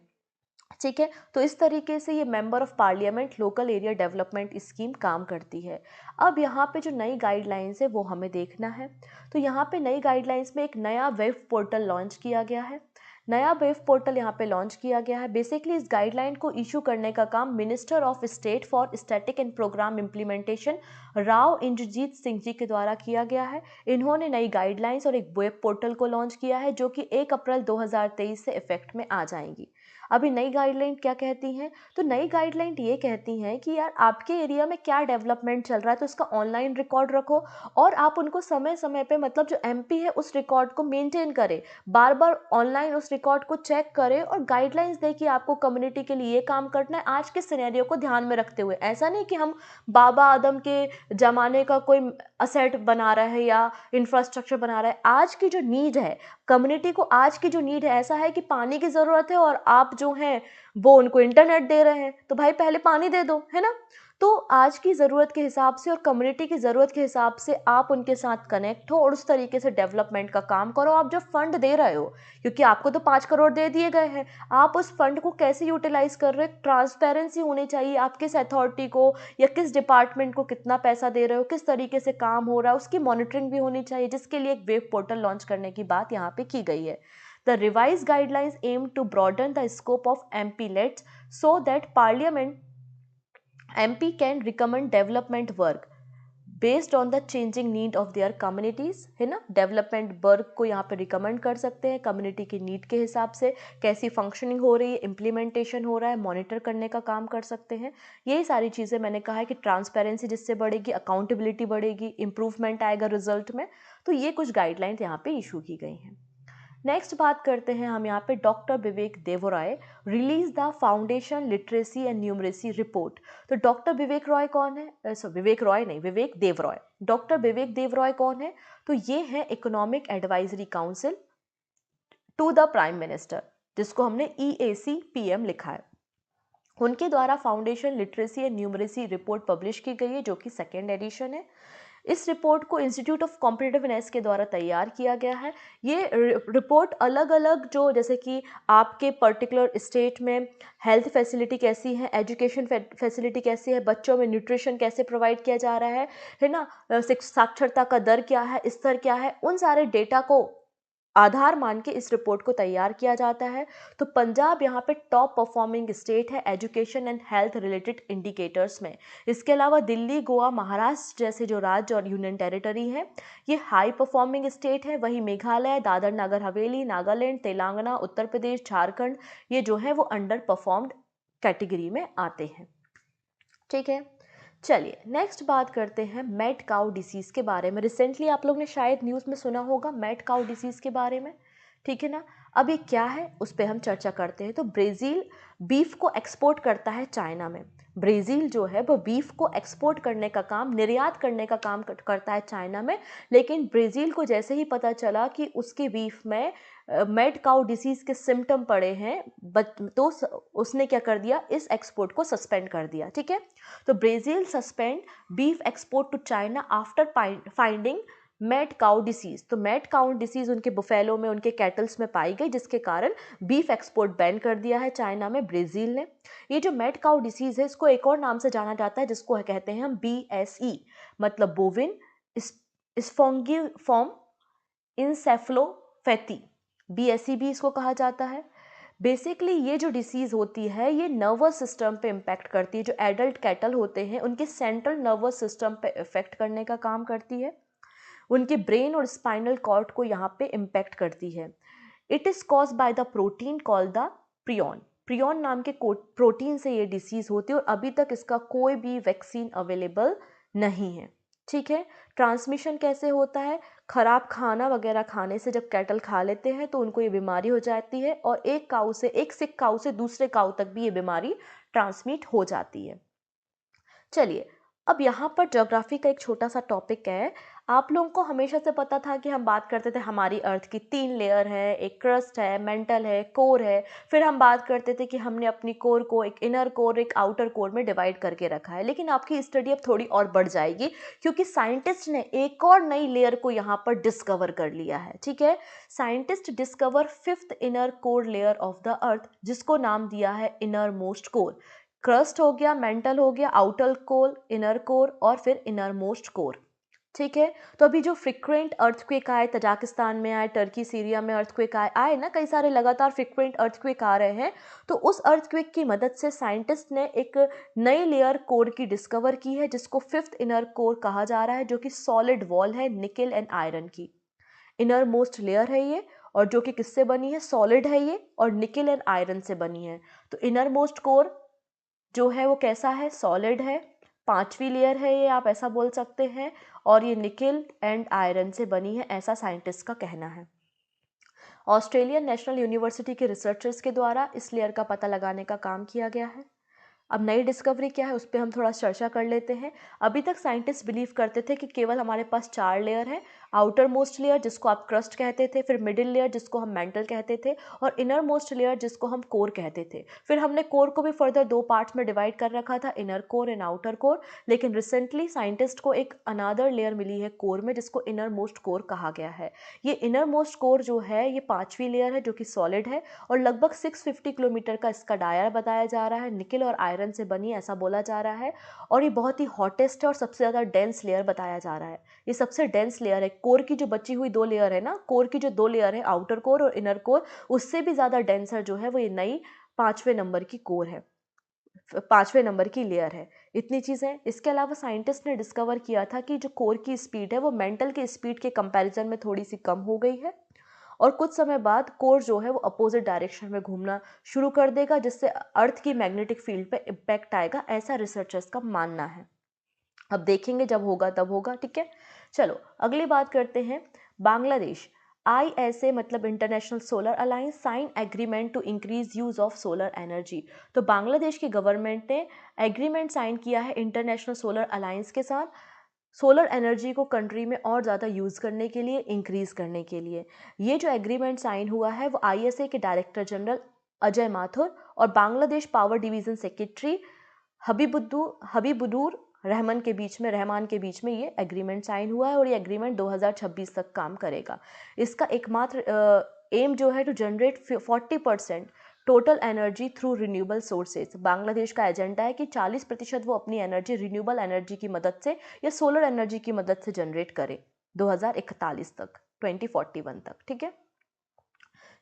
ठीक है, तो इस तरीके से ये member of parliament local area development scheme काम करती है। अब यहाँ पे जो नई गाइडलाइंस है वो हमें देखना है। तो यहाँ पे नई गाइडलाइंस में एक नया वेब पोर्टल लॉन्च किया गया है। नया वेब पोर्टल यहाँ पे लॉन्च किया गया है। बेसिकली इस गाइडलाइन को इशू करने का काम minister of state for statistics and programme implementation Rao Inderjit Singh ji के द्वारा किया गया है। इन्होंने नई गाइडलाइंस और एक वेब पोर्टल को लॉन्च किया है जो कि 1 अप्रैल 2023 से इफेक्ट में आ जाएंगी। अभी नई गाइडलाइन क्या कहती हैं? तो नई गाइडलाइन ये कहती हैं कि यार आपके एरिया में क्या डेवलपमेंट चल रहा है तो इसका ऑनलाइन रिकॉर्ड रखो और आप उनको समय समय पे मतलब जो एमपी है उस रिकॉर्ड को मेंटेन करे, बार बार ऑनलाइन उस रिकॉर्ड को चेक करे और गाइडलाइंस दे कि आपको कम्युनिटी के लिए ये काम करना है आज के सिनेरियो को ध्यान में रखते हुए। ऐसा नहीं कि हम बाबा आदम के ज़माने का कोई असेट बना रहा है या इंफ्रास्ट्रक्चर बना रहा है। आज की जो नीड है कम्युनिटी को, आज की जो नीड है ऐसा है कि पानी की ज़रूरत है और आप जो हैं वो उनको इंटरनेट दे रहे हैं, तो भाई पहले पानी दे दो, है ना। तो आज की ज़रूरत के हिसाब से और कम्युनिटी की ज़रूरत के हिसाब से आप उनके साथ कनेक्ट हो और उस तरीके से डेवलपमेंट का काम करो। आप जब फंड दे रहे हो, क्योंकि आपको तो 5 करोड़ दे दिए गए हैं, आप उस फंड को कैसे यूटिलाइज कर रहे हो, ट्रांसपेरेंसी होनी चाहिए। आप किस अथॉरिटी को या किस डिपार्टमेंट को कितना पैसा दे रहे हो, किस तरीके से काम हो रहा है, उसकी मॉनिटरिंग भी होनी चाहिए, जिसके लिए एक वेब पोर्टल लॉन्च करने की बात यहाँ पे की गई है। The revised guidelines aim to broaden the scope of MP-leds so that Parliament MP can recommend development work based on the changing need of their communities, है ना। डेवलपमेंट वर्क को यहाँ पे रिकमेंड कर सकते हैं कम्युनिटी की नीड के हिसाब से, कैसी फंक्शनिंग हो रही है, इम्प्लीमेंटेशन हो रहा है, मॉनिटर करने का काम कर सकते हैं। यही सारी चीज़ें मैंने कहा है कि ट्रांसपेरेंसी जिससे बढ़ेगी, अकाउंटेबिलिटी बढ़ेगी, इंप्रूवमेंट आएगा रिजल्ट में। तो ये कुछ गाइडलाइंस यहाँ पे इशू की गई हैं। नेक्स्ट बात करते हैं हम यहाँ पे doctor Vivek Debroy release the foundation literacy and numeracy report. तो डॉक्टर विवेक रॉय कौन है? विवेक रॉय नहीं, विवेक देवराय। डॉक्टर विवेक देवराय कौन है? तो ये है economic advisory council to the prime minister, जिसको हमने EAC-PM लिखा है। उनके द्वारा foundation literacy and numeracy report publish की गई है जो कि 2nd एडिशन है। इस रिपोर्ट को इंस्टीट्यूट ऑफ कॉम्पिटिटिवनेस के द्वारा तैयार किया गया है। ये रिपोर्ट अलग अलग जो जैसे कि आपके पर्टिकुलर स्टेट में हेल्थ फैसिलिटी कैसी है, एजुकेशन फैसिलिटी कैसी है, बच्चों में न्यूट्रिशन कैसे प्रोवाइड किया जा रहा है ना, साक्षरता का दर क्या है, स्तर क्या है, उन सारे डेटा को आधार मान के इस रिपोर्ट को तैयार किया जाता है। तो पंजाब यहाँ पे टॉप परफॉर्मिंग स्टेट है education and health related indicators में। इसके अलावा दिल्ली, गोवा, महाराष्ट्र जैसे जो राज्य और यूनियन टेरिटरी है ये हाई परफॉर्मिंग स्टेट है। वहीं मेघालय, दादर नगर हवेली, नागालैंड, तेलंगाना, उत्तर प्रदेश, झारखंड ये जो है वो अंडर परफॉर्म्ड कैटेगरी में आते हैं। ठीक है, चलिए नेक्स्ट बात करते हैं मैड काउ डिसीज़ के बारे में। रिसेंटली आप लोग ने शायद न्यूज़ में सुना होगा मैड काउ डिसीज़ के बारे में, ठीक है ना। अब ये क्या है उस पर हम चर्चा करते हैं। तो ब्राज़ील बीफ को एक्सपोर्ट करता है चाइना में। ब्राज़ील जो है वो बीफ को एक्सपोर्ट करने का काम, निर्यात करने का काम करता है चाइना में। लेकिन ब्राज़ील को जैसे ही पता चला कि उसके बीफ में मैड काउ डिसीज़ के सिम्टम पड़े हैं, तो उसने क्या कर दिया, इस एक्सपोर्ट को सस्पेंड कर दिया। ठीक है, तो Brazil suspend beef export to China after finding mad cow disease. तो मैड काउ डिसीज़ उनके बुफेलो में, उनके कैटल्स में पाई गई, जिसके कारण बीफ एक्सपोर्ट बैन कर दिया है चाइना में ब्राज़ील ने। ये जो मैड काउ डिसीज़ है इसको एक और नाम से जाना जाता है जिसको कहते हैं हम BSE, मतलब बोविन स्फोंगिफॉर्म इंसेफ्लोपैथी, BSE भी इसको कहा जाता है। बेसिकली ये जो डिसीज़ होती है ये नर्वस सिस्टम पे इम्पैक्ट करती है। जो एडल्ट कैटल होते हैं उनके सेंट्रल नर्वस सिस्टम पे इफेक्ट करने का काम करती है, उनके ब्रेन और स्पाइनल कॉर्ड को यहाँ पे इम्पैक्ट करती है। It is cause by the protein called the prion. Prion नाम के प्रोटीन से ये डिसीज़ होती है और अभी तक इसका कोई भी वैक्सीन अवेलेबल नहीं है। ठीक है, ट्रांसमिशन कैसे होता है? खराब खाना वगैरह खाने से जब कैटल खा लेते हैं तो उनको ये बीमारी हो जाती है और एक सिक काऊ से दूसरे काऊ तक भी ये बीमारी ट्रांसमिट हो जाती है। चलिए, अब यहाँ पर ज्योग्राफी का एक छोटा सा टॉपिक है। आप लोगों को हमेशा से पता था कि हम बात करते थे हमारी अर्थ की 3 लेयर है, एक क्रस्ट है, मेंटल है, कोर है। फिर हम बात करते थे कि हमने अपनी कोर को एक इनर कोर, एक आउटर कोर में डिवाइड करके रखा है। लेकिन आपकी स्टडी अब थोड़ी और बढ़ जाएगी क्योंकि साइंटिस्ट ने एक और नई लेयर को यहाँ पर डिस्कवर कर लिया है। ठीक है, scientist discover 5th inner core layer of the earth, जिसको नाम दिया है इनर मोस्ट कोर। क्रस्ट हो गया, मेंटल हो गया, आउटर कोर, इनर कोर और फिर इनर मोस्ट कोर। ठीक है। तो अभी जो फ्रिक्वेंट अर्थक्वेक आए, तजाकिस्तान में आए, टर्की सीरिया में अर्थक्वेक आए ना, कई सारे लगातार फ्रिक्वेंट अर्थक्वेक आ रहे हैं। तो उस अर्थक्वेक की मदद से साइंटिस्ट ने एक नई लेयर कोर की डिस्कवर की है, जिसको फिफ्थ इनर कोर कहा जा रहा है, जो कि सॉलिड वॉल है निकेल एंड आयरन की। इनर मोस्ट लेयर है ये, और जो कि किससे बनी है, सॉलिड है ये, और निकेल एंड आयरन से बनी है। तो इनर मोस्ट कोर जो है वो कैसा है, सॉलिड है, पांचवी लेयर है ये, आप ऐसा बोल सकते हैं, और ये निकेल एंड आयरन से बनी है, ऐसा साइंटिस्ट का कहना है। ऑस्ट्रेलियन नेशनल यूनिवर्सिटी के रिसर्चर्स के द्वारा इस लेयर का पता लगाने का काम किया गया है। अब नई डिस्कवरी क्या है उस पर हम थोड़ा चर्चा कर लेते हैं। अभी तक साइंटिस्ट बिलीव करते थे कि केवल हमारे पास 4 लेयर है, आउटर मोस्ट लेयर जिसको आप क्रस्ट कहते थे, फिर मिडिल लेयर जिसको हम मेंटल कहते थे, और इनर मोस्ट लेयर जिसको हम कोर कहते थे। फिर हमने कोर को भी फर्दर 2 पार्ट्स में डिवाइड कर रखा था, inner core and outer core. लेकिन रिसेंटली साइंटिस्ट को एक अनादर लेयर मिली है कोर में, जिसको इनर मोस्ट कोर कहा गया है। ये इनर मोस्ट कोर जो है ये 5वीं लेयर है, जो कि सॉलिड है, और लगभग 650 किलोमीटर का इसका डायर बताया जा रहा है, निकेल और आयरन से बनी ऐसा बोला जा रहा है। और ये बहुत ही हॉटेस्ट है और सबसे ज़्यादा डेंस लेयर बताया जा रहा है। ये सबसे डेंस लेयर है। कोर की जो बची हुई 2 लेयर है ना, कोर की जो 2 लेयर है, आउटर कोर और इनर कोर, उससे भी ज़्यादा डेंसर जो है वो ये नई 5वें नंबर की कोर है, 5वें नंबर की लेयर है। इतनी चीज़ें। इसके अलावा साइंटिस्ट ने डिस्कवर किया था कि जो कोर की स्पीड है वो मेंटल के स्पीड के कंपैरिजन में थोड़ी सी कम हो गई है, और कुछ समय बाद कोर जो है वो अपोजिट डायरेक्शन में घूमना शुरू कर देगा, जिससे अर्थ की मैग्नेटिक फील्ड पे इम्पैक्ट आएगा, ऐसा रिसर्चर्स का मानना है। अब देखेंगे, जब होगा तब होगा। ठीक है, चलो अगली बात करते हैं। बांग्लादेश ISA मतलब International Solar Alliance sign agreement to increase use of solar energy. तो बांग्लादेश की गवर्नमेंट ने एग्रीमेंट साइन किया है इंटरनेशनल सोलर अलायंस के साथ, सोलर एनर्जी को कंट्री में और ज़्यादा यूज़ करने के लिए, इंक्रीज़ करने के लिए। ये जो एग्रीमेंट साइन हुआ है वो ISA के डायरेक्टर जनरल अजय माथुर और Bangladesh power division secretary Habibur Rahman के बीच में ये एग्रीमेंट साइन हुआ है, और ये एग्रीमेंट 2026 तक काम करेगा। इसका एकमात्र एम जो है to generate 40% total energy through renewable sources. Bangladesh का एजेंडा है कि 40% वो अपनी एनर्जी रिन्यूएबल एनर्जी की मदद से या सोलर एनर्जी की मदद से जनरेट करे 2041 तक, 2041 तक। ठीक है,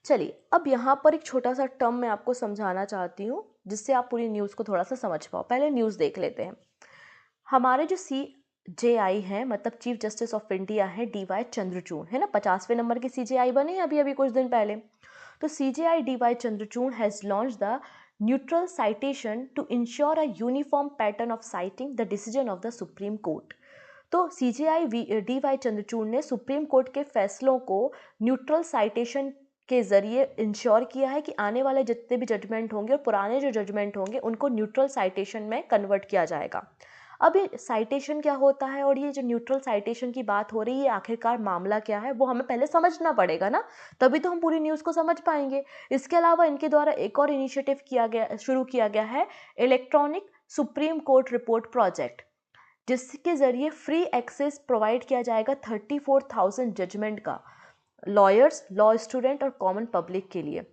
चलिए अब यहाँ पर एक छोटा सा टर्म मैं आपको समझाना चाहती हूँ, जिससे आप पूरी न्यूज़ को थोड़ा सा समझ पाओ। पहले न्यूज़ देख लेते हैं। हमारे जो CJI हैं, मतलब चीफ जस्टिस ऑफ इंडिया है, DY चंद्रचूड़ है ना, 50वें नंबर के CJI बने हैं अभी अभी कुछ दिन पहले। तो CJI DY Chandrachud has launch the neutral citation to ensure a uniform pattern of citing the decision of the supreme Court. तो CJI DY चंद्रचूड़ ने सुप्रीम कोर्ट के फैसलों को न्यूट्रल साइटेशन के ज़रिए इंश्योर किया है कि आने वाले जितने भी जजमेंट होंगे और पुराने जो जजमेंट होंगे उनको न्यूट्रल साइटेशन में कन्वर्ट किया जाएगा। अब ये साइटेशन क्या होता है, और ये जो न्यूट्रल साइटेशन की बात हो रही है, आखिरकार मामला क्या है, वो हमें पहले समझना पड़ेगा ना, तभी तो हम पूरी न्यूज़ को समझ पाएंगे। इसके अलावा इनके द्वारा एक और इनिशिएटिव शुरू किया गया है, electronic supreme court report project, जिसके ज़रिए फ्री एक्सेस प्रोवाइड किया जाएगा 34,000 जजमेंट का, लॉयर्स, लॉ स्टूडेंट और कॉमन पब्लिक के लिए।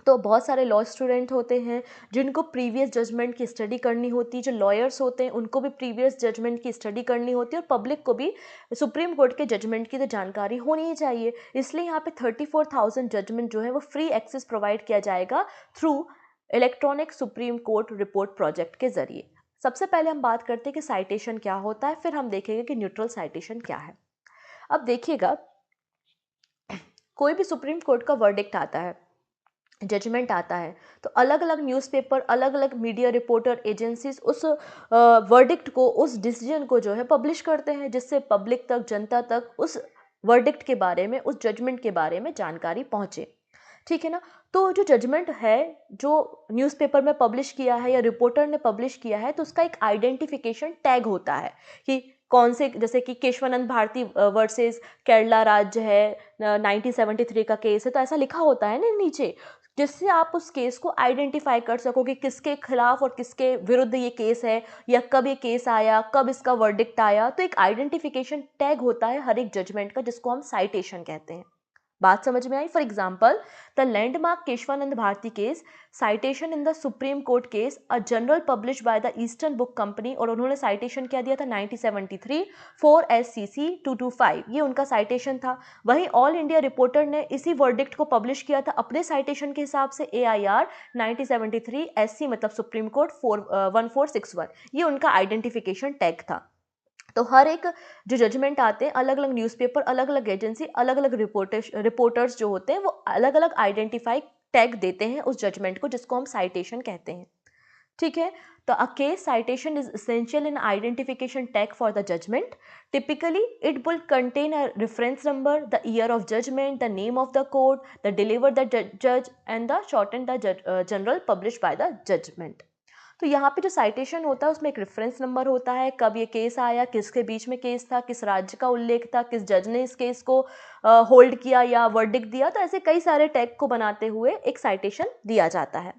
तो बहुत सारे लॉ स्टूडेंट होते हैं जिनको प्रीवियस जजमेंट की स्टडी करनी होती है, जो लॉयर्स होते हैं उनको भी प्रीवियस जजमेंट की स्टडी करनी होती है, और पब्लिक को भी सुप्रीम कोर्ट के जजमेंट की तो जानकारी होनी ही चाहिए। इसलिए यहाँ पे 34,000 जजमेंट जो है वो फ्री एक्सेस प्रोवाइड किया जाएगा through electronic supreme court report project के जरिए। सबसे पहले हम बात करते हैं कि साइटेशन क्या होता है, फिर हम देखेंगे कि न्यूट्रल साइटेशन क्या है। अब देखिएगा, कोई भी सुप्रीम कोर्ट का वर्डिक्ट आता है, जजमेंट आता है, तो अलग अलग न्यूज़पेपर, अलग अलग मीडिया रिपोर्टर एजेंसीज उस वर्डिक्ट को, उस डिसीजन को जो है पब्लिश करते हैं, जिससे पब्लिक तक, जनता तक उस वर्डिक्ट के बारे में, उस जजमेंट के बारे में जानकारी पहुंचे। ठीक है ना। तो जो जजमेंट है, जो न्यूज़पेपर में पब्लिश किया है या रिपोर्टर ने पब्लिश किया है, तो उसका एक आइडेंटिफिकेशन टैग होता है कि कौन से, जैसे कि केशवानंद भारती वर्सेस केरला राज्य है, 1973 का केस है, तो ऐसा लिखा होता है ना नीचे, जिससे आप उस केस को आइडेंटिफाई कर सको कि किसके खिलाफ और किसके विरुद्ध ये केस है, या कब ये केस आया, कब इसका वर्डिक्ट आया। तो एक आइडेंटिफिकेशन टैग होता है हर एक जजमेंट का, जिसको हम साइटेशन कहते हैं। बात समझ में आई? For example, the landmark Kesavananda Bharati case, citation in the supreme court case, a journal publish by the eastern book company, और उन्होंने साइटेशन क्या दिया था 1973 4 SCC 225, ये उनका साइटेशन था। वहीं ऑल इंडिया रिपोर्टर ने इसी वर्डिक्ट को पब्लिश किया था अपने साइटेशन के हिसाब से, AIR 1973 SC मतलब सुप्रीम कोर्ट 1461, ये उनका आइडेंटिफिकेशन टैग था। तो हर एक जो जजमेंट आते हैं, अलग अलग न्यूज़पेपर, अलग अलग एजेंसी, अलग अलग रिपोर्टर्स जो होते हैं वो अलग अलग आइडेंटिफाई टैग देते हैं उस जजमेंट को, जिसको हम साइटेशन कहते हैं। ठीक है, तो a case citation is essential in identification tag for the judgment. Typically, it will contain a reference number, the year of judgment, the name of the court, the delivered the judge, and the shortened the general published by the judgment. तो यहाँ पे जो citation होता है उसमें एक reference number होता है, कब ये केस आया, किसके बीच में केस था, किस राज्य का उल्लेख था, किस जज ने इस केस को होल्ड किया या वर्डिक्ट दिया, तो ऐसे कई सारे टैग को बनाते हुए एक साइटेशन दिया जाता है।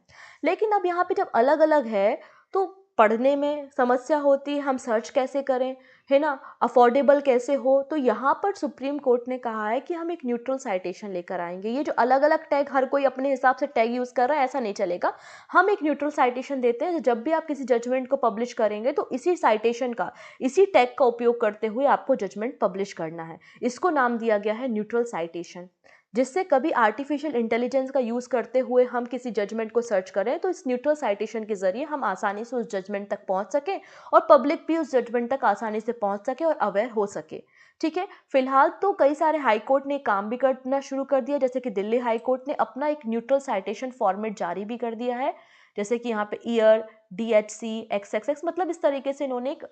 लेकिन अब यहाँ पे जब अलग अलग है तो पढ़ने में समस्या होती है, हम सर्च कैसे करें, है ना, अफोर्डेबल कैसे हो। तो यहाँ पर सुप्रीम कोर्ट ने कहा है कि हम एक न्यूट्रल साइटेशन लेकर आएंगे। ये जो अलग अलग टैग हर कोई अपने हिसाब से टैग यूज़ कर रहा है, ऐसा नहीं चलेगा। हम एक न्यूट्रल साइटेशन देते हैं, जब भी आप किसी जजमेंट को पब्लिश करेंगे तो इसी साइटेशन का, इसी टैग का उपयोग करते हुए आपको जजमेंट पब्लिश करना है। इसको नाम दिया गया है न्यूट्रल साइटेशन। जिससे कभी आर्टिफिशियल इंटेलिजेंस का यूज़ करते हुए हम किसी जजमेंट को सर्च करें तो इस न्यूट्रल साइटेशन के जरिए हम आसानी से उस जजमेंट तक पहुंच सकें और पब्लिक भी उस जजमेंट तक आसानी से पहुंच सके और अवेयर हो सके। ठीक है, फिलहाल तो कई सारे हाई कोर्ट ने काम भी करना शुरू कर दिया, जैसे कि दिल्ली हाई कोर्ट ने अपना एक न्यूट्रल साइटेशन फॉर्मेट जारी भी कर दिया है, जैसे कि यहाँ पे ईयर, DHC, XXX, मतलब इस तरीके से इन्होंने एक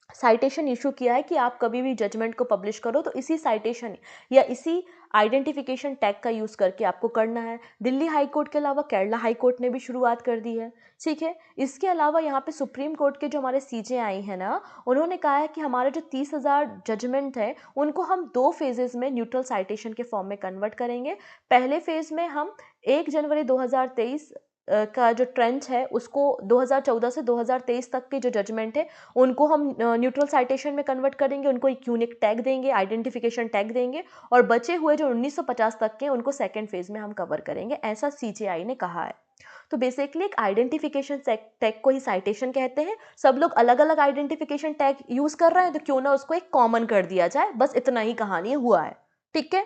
साइटेशन इशू किया है कि आप कभी भी जजमेंट को पब्लिश करो तो इसी साइटेशन या इसी आइडेंटिफिकेशन टैग का यूज़ करके आपको करना है। दिल्ली हाई कोर्ट के अलावा केरला हाई कोर्ट ने भी शुरुआत कर दी है। ठीक है, इसके अलावा यहाँ पे सुप्रीम कोर्ट के जो हमारे CJI हैं ना, उन्होंने कहा है कि हमारे जो 30,000 जजमेंट है उनको हम 2 फेजेस में न्यूट्रल साइटेशन के फॉर्म में कन्वर्ट करेंगे। पहले फेज में हम 1 जनवरी 2023 का जो ट्रेंड है उसको 2014 से 2023 तक के जो जजमेंट है उनको हम न्यूट्रल साइटेशन में कन्वर्ट करेंगे, उनको एक यूनिक टैग देंगे, आइडेंटिफिकेशन टैग देंगे, और बचे हुए जो 1950 तक के उनको सेकेंड फेज में हम कवर करेंगे, ऐसा CJI ने कहा है। तो बेसिकली एक आइडेंटिफिकेशन टैग को ही साइटेशन कहते हैं। सब लोग अलग अलग आइडेंटिफिकेशन टैग यूज कर रहे हैं तो क्यों ना उसको एक कॉमन कर दिया जाए, बस इतना ही कहानी हुआ है। ठीक है,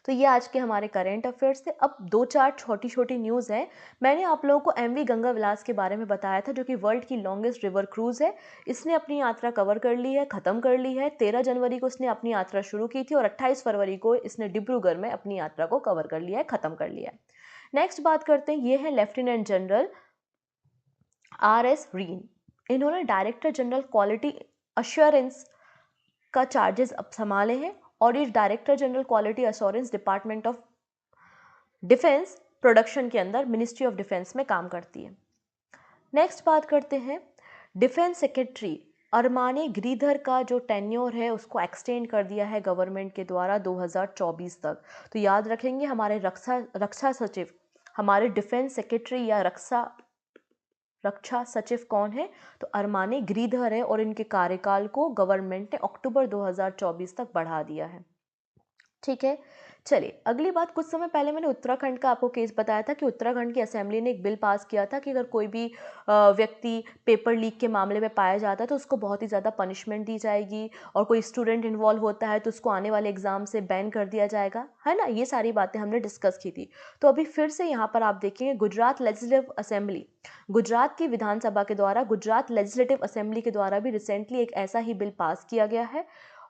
तो ये आज के हमारे करंट अफेयर्स थे। अब 2-4 छोटी छोटी न्यूज़ हैं। मैंने आप लोगों को MV गंगा विलास के बारे में बताया था, जो कि वर्ल्ड की लॉन्गेस्ट रिवर क्रूज़ है। इसने अपनी यात्रा कवर कर ली है, ख़त्म कर ली है। 13 जनवरी को इसने अपनी यात्रा शुरू की थी और 28 फरवरी को इसने डिब्रूगढ़ में अपनी यात्रा को कवर कर लिया है, ख़त्म कर लिया है। नेक्स्ट बात करते हैं, ये है लेफ्टिनेंट जनरल RS रीन। इन्होंने डायरेक्टर जनरल क्वालिटी अश्योरेंस का चार्जेस अब संभाले हैं और ये director general quality assurance department of defence production के अंदर मिनिस्ट्री ऑफ डिफेंस में काम करती है। नेक्स्ट बात करते हैं, डिफेंस सेक्रेटरी अरमाने गिरिधर का जो टेन्योर है उसको एक्सटेंड कर दिया है गवर्नमेंट के द्वारा 2024 तक। तो याद रखेंगे, हमारे रक्षा सचिव, हमारे डिफेंस सेक्रेटरी या रक्षा सचिव कौन है, तो अरमाने गिरिधर है, और इनके कार्यकाल को गवर्नमेंट ने अक्टूबर 2024 तक बढ़ा दिया है। ठीक है, चलिए अगली बात। कुछ समय पहले मैंने उत्तराखंड का आपको केस बताया था कि उत्तराखंड की असेंबली ने एक बिल पास किया था कि अगर कोई भी व्यक्ति पेपर लीक के मामले में पाया जाता है तो उसको बहुत ही ज़्यादा पनिशमेंट दी जाएगी, और कोई स्टूडेंट इन्वॉल्व होता है तो उसको आने वाले एग्जाम से बैन कर दिया जाएगा, है ना। ये सारी बातें हमने डिस्कस की थी। तो अभी फिर से यहाँ पर आप देखेंगे, गुजरात लेजिस्लेटिव असेंबली, गुजरात की विधानसभा के द्वारा, गुजरात लेजिस्लेटिव असेंबली के द्वारा भी रिसेंटली एक ऐसा ही बिल पास किया गया है।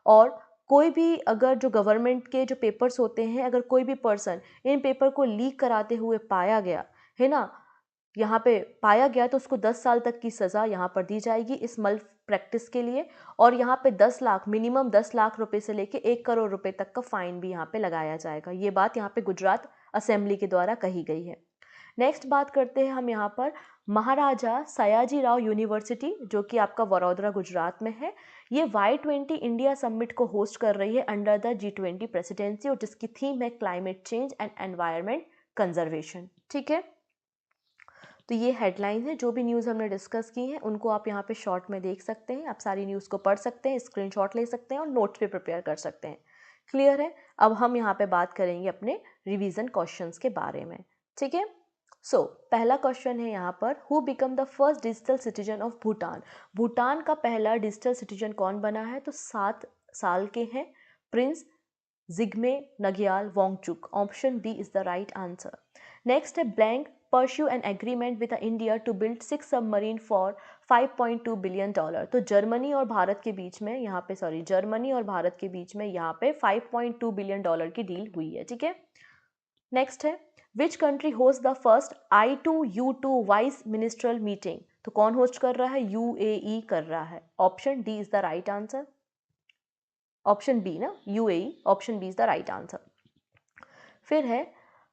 और कोई भी अगर जो गवर्नमेंट के जो पेपर्स होते हैं, अगर कोई भी पर्सन इन पेपर को लीक कराते हुए पाया गया, है ना, यहाँ पे पाया गया, तो उसको 10 साल तक की सज़ा यहाँ पर दी जाएगी इस मल प्रैक्टिस के लिए। और यहाँ पे 10 लाख, मिनिमम 10 लाख रुपए से लेके 1 करोड़ रुपए तक का फाइन भी यहाँ पे लगाया जाएगा। ये बात यहाँ पे गुजरात असेंबली के द्वारा कही गई है। नेक्स्ट बात करते हैं हम यहाँ पर, महाराजा सयाजी राव यूनिवर्सिटी, जो कि आपका वडोदरा गुजरात में है, ये Y20 इंडिया समिट को होस्ट कर रही है अंडर द G20 प्रेसिडेंसी, और जिसकी थीम है climate change and environment conservation. ठीक है, तो ये हेडलाइन है। जो भी न्यूज़ हमने डिस्कस की हैं उनको आप यहाँ पे शॉर्ट में देख सकते हैं, आप सारी न्यूज़ को पढ़ सकते हैं, स्क्रीनशॉट ले सकते हैं और नोट्स भी प्रिपेयर कर सकते हैं। क्लियर है। अब हम यहाँ पे बात करेंगे अपने रिवीजन क्वेश्चंस के बारे में, ठीक है। सो पहला क्वेश्चन है यहाँ पर, who become the first digital citizen of Bhutan. Bhutan का पहला डिजिटल सिटीजन कौन बना है, तो 7 साल के हैं prince Jigme Namgyel Wangchuck. Option B is the right answer. Next है, blank pursue an agreement with India to build 6 submarine for $5.2 billion। तो जर्मनी और भारत के बीच में यहाँ पे जर्मनी और भारत के बीच में यहाँ पे $5.2 बिलियन की डील हुई है, ठीक है। नेक्स्ट है, which country host the first I2U2 vice minstrel meeting. तो कौन होस्ट कर रहा है, UAE कर रहा है। Option D is the right answer, option B ना, UAE, option B is the right answer. फिर है,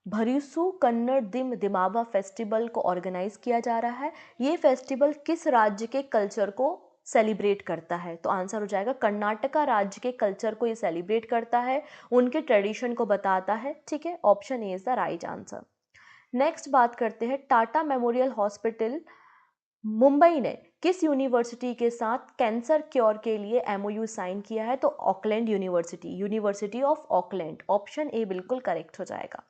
भरिसु कन्नड़ दिमावा फेस्टिवल को ऑर्गेनाइज किया जा रहा है। ये फेस्टिवल किस राज्य के कल्चर को सेलिब्रेट करता है, तो आंसर हो जाएगा कर्नाटका राज्य के कल्चर को ये सेलिब्रेट करता है, उनके ट्रेडिशन को बताता है, ठीक है। Option A is the right answer. Next बात करते हैं, टाटा मेमोरियल हॉस्पिटल मुंबई ने किस यूनिवर्सिटी के साथ कैंसर क्योर के लिए MOU साइन किया है, तो Auckland university, university of Auckland. Option A बिल्कुल करेक्ट हो जाएगा।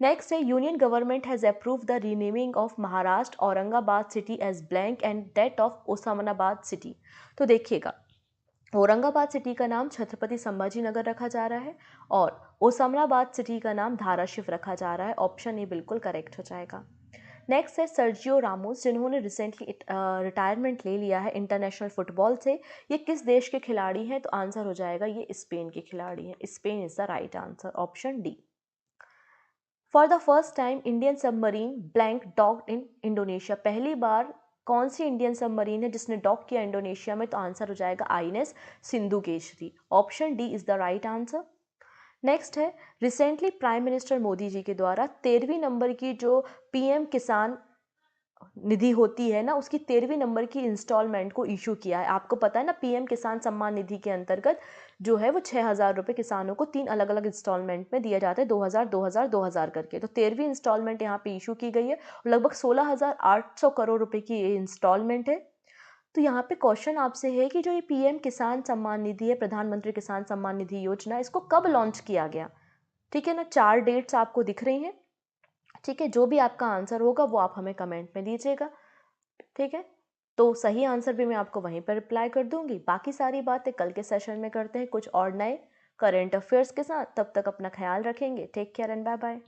नेक्स्ट है, union government has approve the renaming of Maharashtra Aurangabad city as blank and that of Osmanabad city. तो देखिएगा, औरंगाबाद सिटी का नाम छत्रपति संभाजी नगर रखा जा रहा है और ओस्मानाबाद सिटी का नाम धाराशिव रखा जा रहा है। ऑप्शन ए बिल्कुल करेक्ट हो जाएगा। नेक्स्ट है, सर्जियो रामोस, जिन्होंने रिसेंटली रिटायरमेंट ले लिया है इंटरनेशनल फुटबॉल से, ये किस देश के खिलाड़ी हैं, तो आंसर हो जाएगा ये स्पेन के खिलाड़ी हैं। Spain is the right answer, option D. For the first time Indian submarine blank docked in Indonesia. पहली बार कौन सी इंडियन सबमरीन है जिसने डॉक किया इंडोनेशिया में, तो आंसर हो जाएगा INS Sindhu Keshari. Option D is the right answer. Next है, recently prime minister Modi ji के द्वारा 13वीं नंबर की जो PM किसान निधि होती है ना, उसकी 13वीं नंबर की इंस्टॉलमेंट को इशू किया है। आपको पता है ना, PM किसान सम्मान निधि के अंतर्गत जो है वो 6,000 रुपये किसानों को 3 अलग अलग इंस्टॉलमेंट में दिया जाता है, 2,000 2,000 2,000 करके। तो 13वीं इंस्टॉलमेंट यहाँ पे इशू की गई है, लगभग 16,800 करोड़ रुपए की ये इंस्टॉलमेंट है। तो यहाँ पे क्वेश्चन आपसे है कि जो ये PM किसान सम्मान निधि है, प्रधानमंत्री किसान सम्मान निधि योजना, इसको कब लॉन्च किया गया, ठीक है ना। 4 डेट्स आपको दिख रही हैं, ठीक है। जो भी आपका आंसर होगा वो आप हमें कमेंट में दीजिएगा, ठीक है। तो सही आंसर भी मैं आपको वहीं पर रिप्लाई कर दूंगी। बाकी सारी बातें कल के सेशन में करते हैं कुछ और नए करंट अफेयर्स के साथ। तब तक अपना ख्याल रखेंगे। Take care and bye bye.